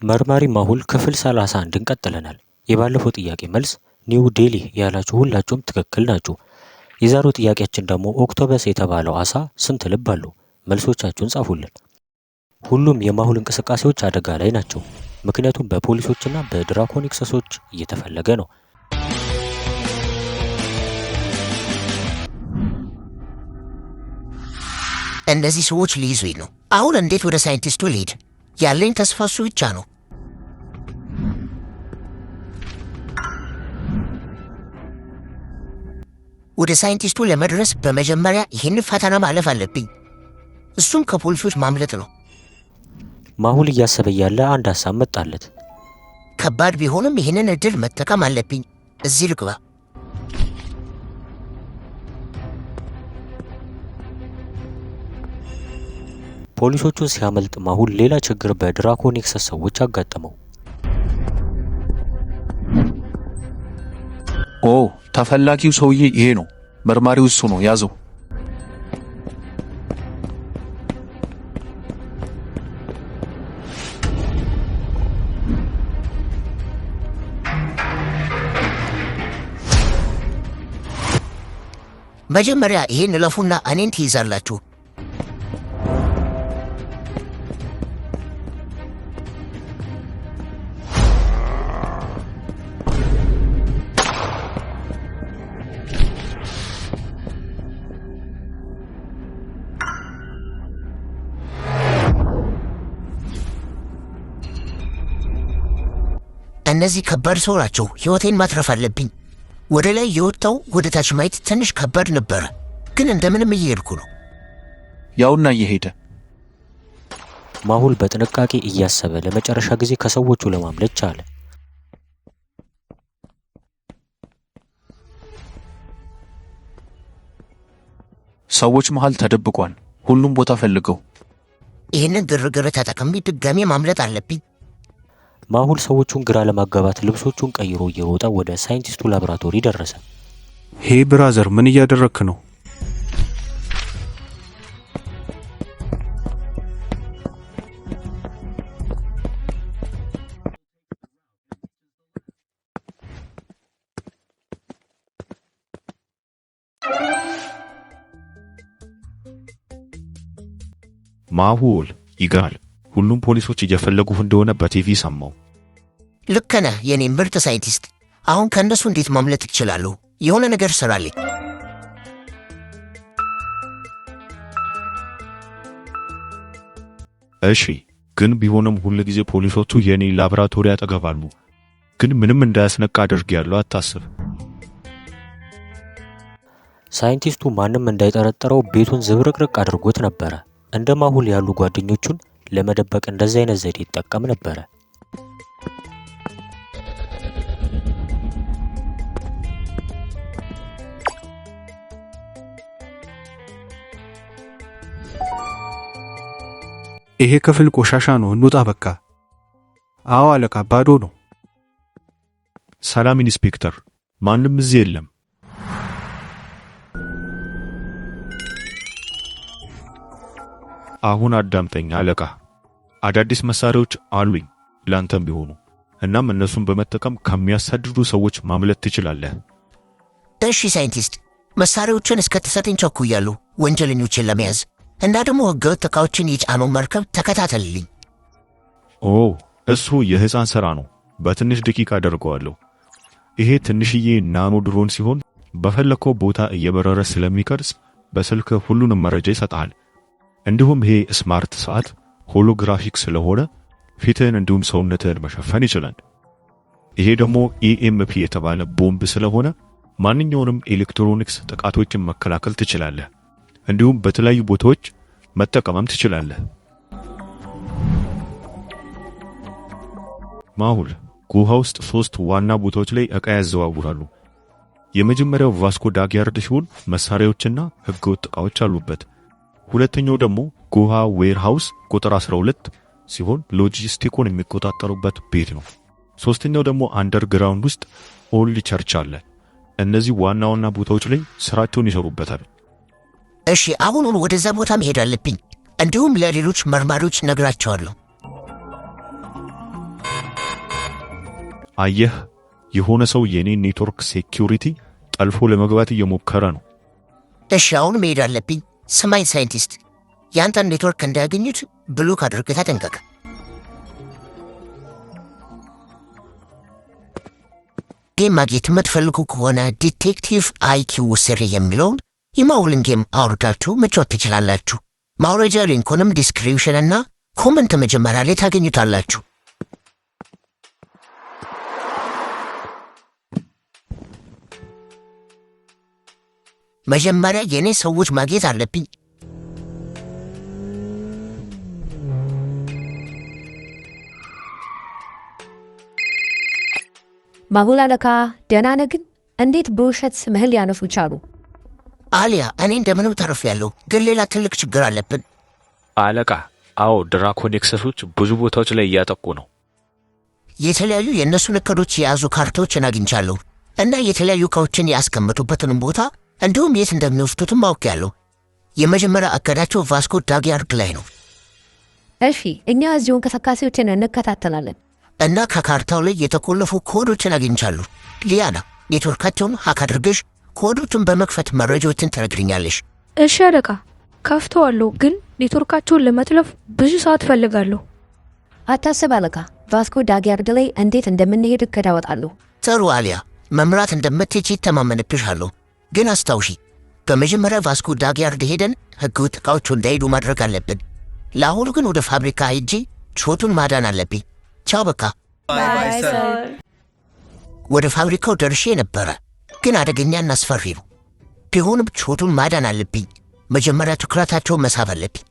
መርማሪ ማሁል ክፍል 31 እንቀጥለናል። የባለፈው ጥያቄ መልስ ኒው ዴሊ ያላችሁ ሁላችሁም ትክክል ናችሁ። የዛሬው ጥያቄያችን ደግሞ ኦክቶበስ የተባለው አሳ ስንት ልብ አለው? መልሶቻችሁን ጻፉልን። ሁሉም የማሁል እንቅስቃሴዎች አደጋ ላይ ናቸው፣ ምክንያቱም በፖሊሶችና በድራኮኒክሰሶች እየተፈለገ ነው። እነዚህ ሰዎች ሊይዙኝ ነው። አሁን እንዴት ወደ ሳይንቲስቱ ልሂድ? ያለኝ ተስፋ እሱ ብቻ ነው። ወደ ሳይንቲስቱ ለመድረስ በመጀመሪያ ይህን ፈተና ማለፍ አለብኝ። እሱም ከፖሊሶች ማምለጥ ነው። ማሁል እያሰበ ያለ አንድ ሀሳብ መጣለት። ከባድ ቢሆንም ይህንን እድል መጠቀም አለብኝ። እዚህ ልግባ። ፖሊሶቹን ሲያመልጥ ማሁል ሌላ ችግር በድራኮኒክሰስ ሰዎች አጋጠመው። ኦ ተፈላጊው ሰውዬ ይሄ ነው። መርማሪው እሱ ነው። ያዘው። መጀመሪያ ይሄን ለፉና እኔን ትይዛላችሁ። እነዚህ ከባድ ሰው ናቸው። ሕይወቴን ማትረፍ አለብኝ። ወደ ላይ የወጣው ወደ ታች ማየት ትንሽ ከባድ ነበረ፣ ግን እንደምንም እየሄድኩ ነው። ያውና እየሄደ ማሁል በጥንቃቄ እያሰበ ለመጨረሻ ጊዜ ከሰዎቹ ለማምለጥ ቻለ። ሰዎች መሃል ተደብቋል። ሁሉም ቦታ ፈልገው። ይህንን ግርግር ተጠቅሜ ድጋሜ ማምለጥ አለብኝ። ማሁል ሰዎቹን ግራ ለማጋባት ልብሶቹን ቀይሮ እየሮጠ ወደ ሳይንቲስቱ ላብራቶሪ ደረሰ። ሄይ ብራዘር፣ ምን እያደረክ ነው? ማሁል ይጋል ሁሉም ፖሊሶች እየፈለጉህ እንደሆነ በቲቪ ሰማው። ልክ ነህ የኔ ምርጥ ሳይንቲስት። አሁን ከእነሱ እንዴት ማምለጥ ይችላሉ? የሆነ ነገር ስራልኝ። እሺ፣ ግን ቢሆንም ሁሉ ጊዜ ፖሊሶቹ የኔ ላብራቶሪ ያጠገባሉ። ግን ምንም እንዳያስነቃ አድርጌያለሁ፣ አታስብ። ሳይንቲስቱ ማንም እንዳይጠረጠረው ቤቱን ዝብርቅርቅ አድርጎት ነበረ። እንደ ማሁል ያሉ ጓደኞቹን ለመደበቅ እንደዚህ አይነት ዘዴ ይጠቀም ነበረ። ይሄ ክፍል ቆሻሻ ነው፣ እንውጣ በቃ። አዎ አለቃ፣ ባዶ ነው። ሰላም ኢንስፔክተር፣ ማንም እዚህ የለም። አሁን አዳምጠኝ አለቃ። አዳዲስ መሳሪያዎች አሉኝ ላንተም ቢሆኑ፣ እናም እነሱን በመጠቀም ከሚያሳድዱ ሰዎች ማምለጥ ትችላለህ። እሺ ሳይንቲስት፣ መሳሪያዎችን እስከተሰጠኝ ቸኩያለሁ ወንጀለኞችን ለመያዝ እና ደግሞ ህገወጥ ዕቃዎችን የጫነው መርከብ ተከታተልልኝ። ኦ እሱ የህፃን ሥራ ነው። በትንሽ ደቂቃ አደርገዋለሁ። ይሄ ትንሽዬ ናኖ ድሮን ሲሆን በፈለከው ቦታ እየበረረ ስለሚቀርጽ በስልክ ሁሉንም መረጃ ይሰጣል። እንዲሁም ይሄ ስማርት ሰዓት ሆሎግራፊክ ስለሆነ ፊትህን እንዲሁም ሰውነትህን መሸፈን ይችላል። ይሄ ደግሞ ኢኤምፒ የተባለ ቦምብ ስለሆነ ማንኛውንም ኤሌክትሮኒክስ ጥቃቶችን መከላከል ትችላለህ። እንዲሁም በተለያዩ ቦታዎች መጠቀምም ትችላለህ። ማሁል ጉሃ ውስጥ 3 ዋና ቦታዎች ላይ ዕቃ ያዘዋውራሉ። የመጀመሪያው ቫስኮ ዳጊያርድ ሲሆን መሳሪያዎችና ህገወጥ ዕቃዎች አሉበት። ሁለተኛው ደግሞ ጉሃ ዌርሃውስ ቁጥር 12 ሲሆን ሎጂስቲኩን የሚቆጣጠሩበት ቤት ነው። ሶስተኛው ደግሞ አንደርግራውንድ ውስጥ ኦልድ ቸርች አለ። እነዚህ ዋና ዋና ቦታዎች ላይ ስራቸውን ይሰሩበታል። እሺ፣ አሁኑን ወደዛ ቦታ መሄድ አለብኝ። እንዲሁም ለሌሎች መርማሪዎች ነግራቸዋለሁ። አየህ የሆነ ሰው የኔን ኔትወርክ ሴኩሪቲ ጠልፎ ለመግባት እየሞከረ ነው። እሺ አሁን መሄድ አለብኝ። ሰማይ ሳይንቲስት ያንተን ኔትወርክ እንዳያገኙት ብሎክ አድርገህ ተጠንቀቅ። ጌም ማግኘት የምትፈልጉ ከሆነ ዲቴክቲቭ አይኪው ስር የሚለውን የማውልን ጌም አውርዳችሁ መጫወት ትችላላችሁ። ማውረጃ ሊንኩንም ዲስክሪፕሽን እና ኮመንት መጀመሪያ ላይ ታገኙታላችሁ። መጀመሪያ የኔ ሰዎች ማግኘት አለብኝ። ማሁል አለቃ ደህና ነህ? ግን እንዴት በውሸት ስምህን ሊያነሱ ቻሉ? አሊያ እኔ እንደምንም ተርፌያለሁ፣ ግን ሌላ ትልቅ ችግር አለብን። አለቃ አዎ ድራኮኔክሰሶች ብዙ ቦታዎች ላይ እያጠቁ ነው። የተለያዩ የእነሱን እቅዶች የያዙ ካርታዎችን አግኝቻለሁ እና የተለያዩ እቃዎችን ያስቀምጡበትንም ቦታ እንዲሁም የት እንደሚወስዱትም አውቄያለሁ። የመጀመሪያ እቅዳቸው ቫስኮ ዳጊያርድ ላይ ነው። እሺ እኛ እዚሁ እንቅስቃሴዎችን እንከታተላለን። እና ከካርታው ላይ የተቆለፉ ኮዶችን አግኝቻለሁ። ሊያና ኔትወርካቸውን ሀክ አድርገሽ ኮዶቹን በመክፈት መረጃዎችን ትነግሪኛለሽ። እሺ አለቃ ከፍተዋለሁ፣ ግን ኔትወርካቸውን ለመጥለፍ ብዙ ሰዓት ፈልጋለሁ። አታስብ አለቃ፣ ቫስኮ ዳጊያርድ ላይ እንዴት እንደምንሄድ እቅድ አወጣለሁ። ጥሩ አሊያ፣ መምራት እንደምትችይ ተማመንብሻለሁ። ግን አስታውሺ በመጀመሪያ ቫስኮ ዳጊያርድ ሄደን ህገወጥ ዕቃዎቹ እንዳይሄዱ ማድረግ አለብን። ለአሁኑ ግን ወደ ፋብሪካ ሄጄ ሾቱን ማዳን አለብኝ። ቻው በቃ ባይ ሰር። ወደ ፋብሪካው ደርሼ ነበረ፣ ግን አደገኛና አስፈሪ ነው። ቢሆንም ሾቱን ማዳን አለብኝ። መጀመሪያ ትኩረታቸውን መሳብ አለብኝ።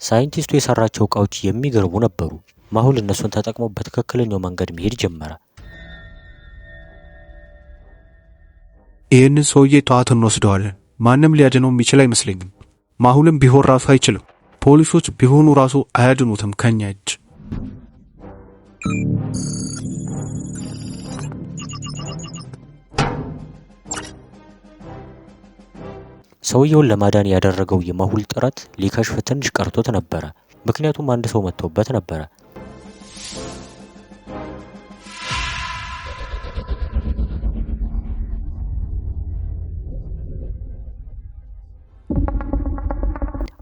ሳይንቲስቱ የሰራቸው ዕቃዎች የሚገርሙ ነበሩ። ማሁል እነሱን ተጠቅሞ በትክክለኛው መንገድ መሄድ ጀመረ። ይህንን ሰውዬ ተዋት እንወስደዋለን። ማንም ሊያድነው የሚችል አይመስለኝም። ማሁልም ቢሆን ራሱ አይችልም። ፖሊሶች ቢሆኑ ራሱ አያድኑትም ከኛ እጅ። ሰውየውን ለማዳን ያደረገው የማሁል ጥረት ሊከሽፍ ትንሽ ቀርቶት ነበረ። ምክንያቱም አንድ ሰው መጥቶበት ነበረ።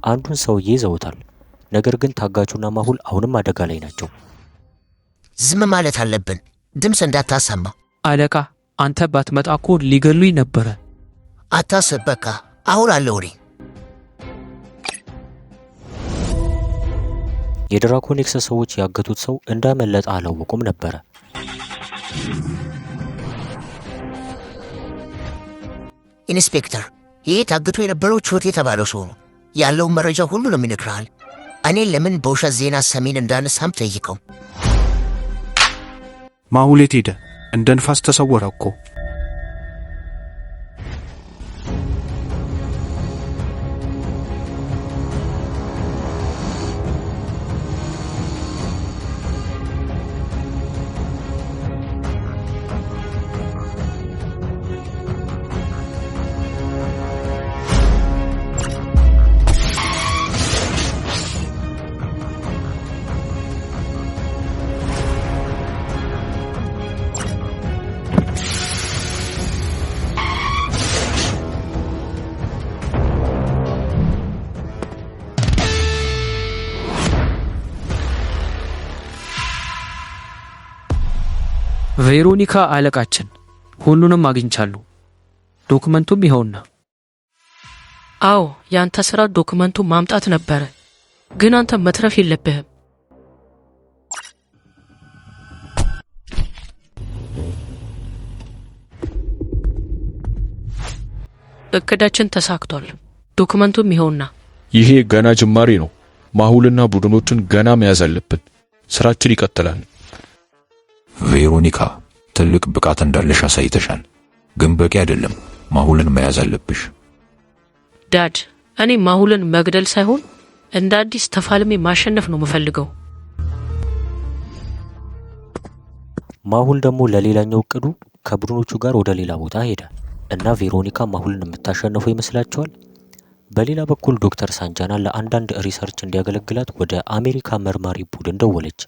አንዱን ሰውዬ ይዘውታል። ነገር ግን ታጋቹና ማሁል አሁንም አደጋ ላይ ናቸው። ዝም ማለት አለብን፣ ድምፅ እንዳታሰማ። አለቃ አንተ ባትመጣ እኮ ሊገሉኝ ነበረ። አታስብ፣ በቃ አሁን አለ ወሬ። የድራኮኔክስ ሰዎች ያገቱት ሰው እንዳመለጠ አላወቁም ነበረ። ኢንስፔክተር፣ ይህ ታግቶ የነበረው ቾት የተባለው ሰው ነው። ያለውን መረጃ ሁሉ ነው የሚነግርሃል። እኔን ለምን በውሸት ዜና ሰሜን እንዳነሳም ጠይቀው። ማሁል የት ሄደ? እንደ ንፋስ ተሰወረ እኮ። ቬሮኒካ አለቃችን፣ ሁሉንም አግኝቻለሁ። ዶክመንቱም ይኸውና። አዎ ያንተ ስራ ዶክመንቱ ማምጣት ነበረ፣ ግን አንተ መትረፍ የለብህም። እቅዳችን ተሳክቷል። ዶክመንቱም ይኸውና። ይሄ ገና ጅማሬ ነው። ማሁልና ቡድኖቹን ገና መያዝ አለብን። ስራችን ይቀጥላል። ቬሮኒካ ትልቅ ብቃት እንዳለሽ አሳይተሻል፣ ግን በቂ አይደለም። ማሁልን መያዝ አለብሽ። ዳድ፣ እኔ ማሁልን መግደል ሳይሆን እንደ አዲስ ተፋልሜ ማሸነፍ ነው የምፈልገው። ማሁል ደግሞ ለሌላኛው እቅዱ ከቡድኖቹ ጋር ወደ ሌላ ቦታ ሄደ እና ቬሮኒካ ማሁልን የምታሸንፈው ይመስላችኋል? በሌላ በኩል ዶክተር ሳንጃና ለአንዳንድ ሪሰርች እንዲያገለግላት ወደ አሜሪካ መርማሪ ቡድን ደወለች።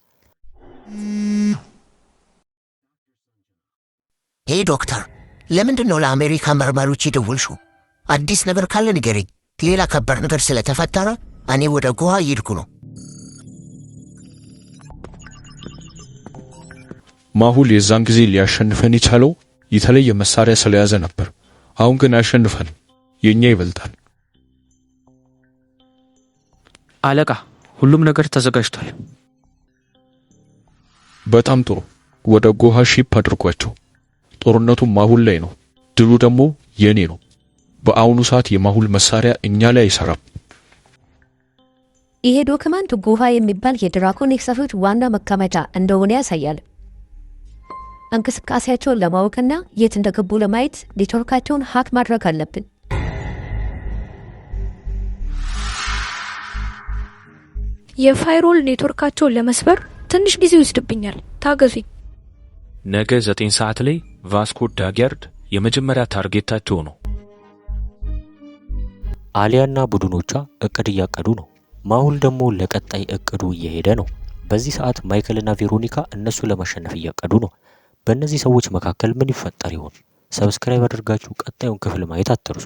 ሄይ ዶክተር፣ ለምንድን ነው ለአሜሪካ መርማሪዎች የደወልሽው? አዲስ ነገር ካለ ንገረኝ። ሌላ ከባድ ነገር ስለተፈጠረ እኔ ወደ ጉሃ እየሄድኩ ነው። ማሁል የዛን ጊዜ ሊያሸንፈን የቻለው የተለየ መሳሪያ ስለያዘ ነበር። አሁን ግን አሸንፈን የኛ ይበልጣል። አለቃ፣ ሁሉም ነገር ተዘጋጅቷል። በጣም ጥሩ። ወደ ጉሃ ሺፕ አድርጓቸው። ጦርነቱ ማሁል ላይ ነው፣ ድሉ ደግሞ የኔ ነው። በአሁኑ ሰዓት የማሁል መሳሪያ እኛ ላይ አይሰራም። ይሄ ዶክመንት ጉሃ የሚባል የድራኮን ኤክሰሶች ዋና መቀመጫ እንደሆነ ያሳያል። እንቅስቃሴያቸውን ለማወቅና የት እንደገቡ ለማየት ኔትወርካቸውን ሀክ ማድረግ አለብን። የፋይሮል ኔትወርካቸውን ለመስበር ትንሽ ጊዜ ይወስድብኛል። ታገሱኝ። ነገ 9 ሰዓት ላይ ቫስኮ ዳጊያርድ የመጀመሪያ ታርጌታቸው ነው። አሊያና ቡድኖቿ እቅድ እያቀዱ ነው። ማሁል ደግሞ ለቀጣይ እቅዱ እየሄደ ነው። በዚህ ሰዓት ማይክልና ቬሮኒካ እነሱ ለማሸነፍ እያቀዱ ነው። በእነዚህ ሰዎች መካከል ምን ይፈጠር ይሆን? ሰብስክራይብ አድርጋችሁ ቀጣዩን ክፍል ማየት አትርሱ።